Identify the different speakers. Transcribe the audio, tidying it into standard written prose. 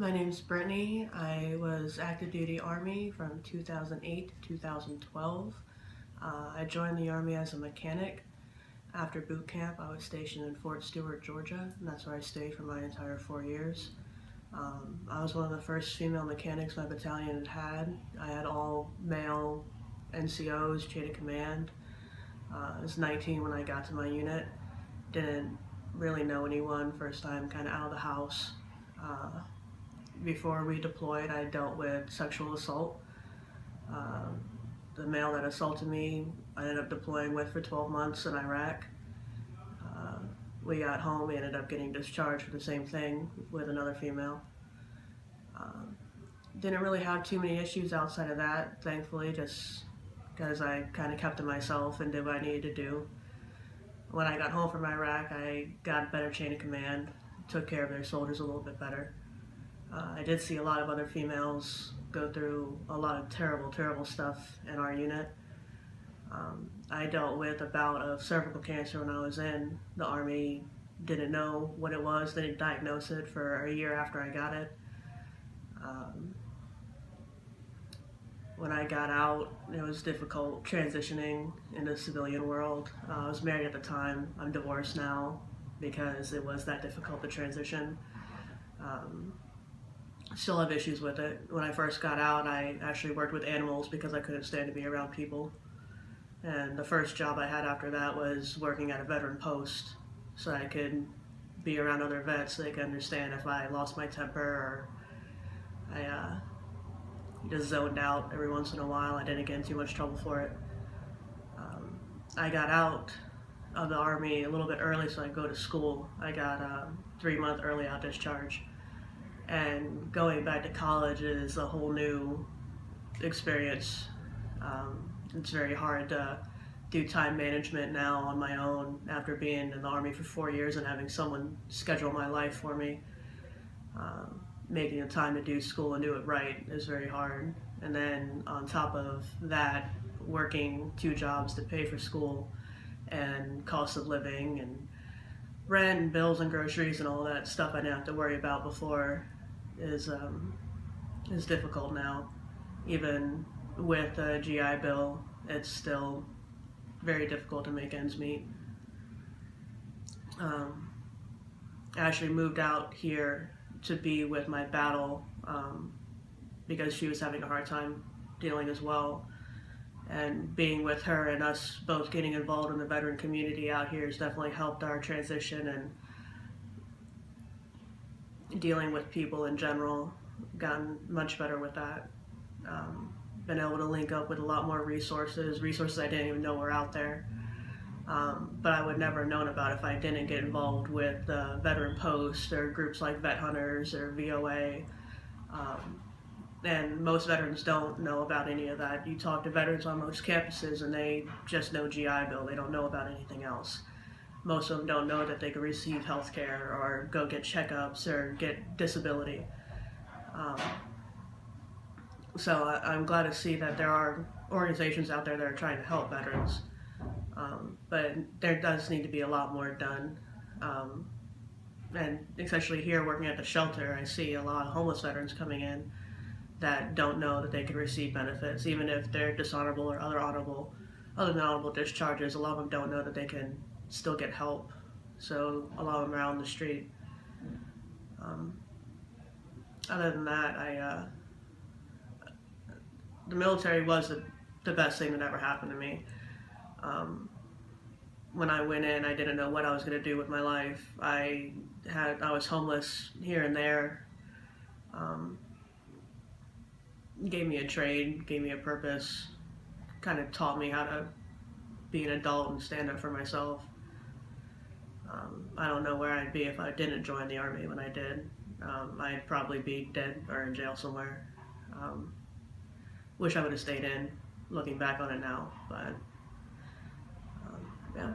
Speaker 1: My name's Brittany. I was active duty Army from 2008 to 2012. I joined the Army as a mechanic. After boot camp, I was stationed in Fort Stewart, Georgia, and that's where I stayed for my entire 4 years. I was one of the first female mechanics my battalion had. I had all male NCOs, chain of command. I was 19 when I got to my unit. Didn't really know anyone, first time kind of out of the house. Before we deployed, I dealt with sexual assault. Uh, the male that assaulted me, I ended up deploying with for 12 months in Iraq. Uh, we got home, we ended up getting discharged for the same thing with another female. Didn't really have too many issues outside of that, thankfully, just because I kind of kept to myself and did what I needed to do. When I got home from Iraq, I got a better chain of command, took care of their soldiers a little bit better. I did see a lot of other females go through a lot of terrible, terrible stuff in our unit. I dealt with a bout of cervical cancer when I was in the Army. Didn't know what it was, didn't diagnose it for a year after I got it. Um, when I got out, it was difficult transitioning into the civilian world. I was married at the time. I'm divorced now because it was that difficult to transition. Um, Still have issues with it. When I first got out, I actually worked with animals because I couldn't stand to be around people. And the first job I had after that was working at a veteran post so I could be around other vets so they could understand if I lost my temper or I just zoned out every once in a while. I didn't get in too much trouble for it. I got out of the Army a little bit early so I could go to school. I got a 3-month early out discharge. And going back to college is a whole new experience. It's very hard to do time management now on my own after being in the Army for 4 years and having someone schedule my life for me. Making the time to do school and do it right is very hard. And then on top of that, working 2 jobs to pay for school and cost of living and rent and bills and groceries and all that stuff I didn't have to worry about before is difficult now. Even with a GI Bill, it's still very difficult to make ends meet. I actually moved out here to be with my battle because she was having a hard time dealing as well. And being with her and us both getting involved in the veteran community out here has definitely helped our transition and dealing with people in general. Gotten much better with that. Been able to link up with a lot more resources I didn't even know were out there. But I would never have known about if I didn't get involved with Veteran Post or groups like Vet Hunters or VOA. And most veterans don't know about any of that. You talk to veterans on most campuses and they just know GI Bill. They don't know about anything else. Most of them don't know that they can receive health care or go get checkups or get disability. So I'm glad to see that there are organizations out there that are trying to help veterans. But there does need to be a lot more done. And especially here working at the shelter, I see a lot of homeless veterans coming in that don't know that they can receive benefits, even if they're dishonorable or other than honorable discharges. A lot of them don't know that they can still get help. So a lot of them are out on the street. Other than that, the military was the best thing that ever happened to me. When I went in, I didn't know what I was going to do with my life. I was homeless here and there. Gave me a trade, gave me a purpose, kind of taught me how to be an adult and stand up for myself. I don't know where I'd be if I didn't join the Army when I did. I'd probably be dead or in jail somewhere. Wish I would have stayed in, looking back on it now, but yeah.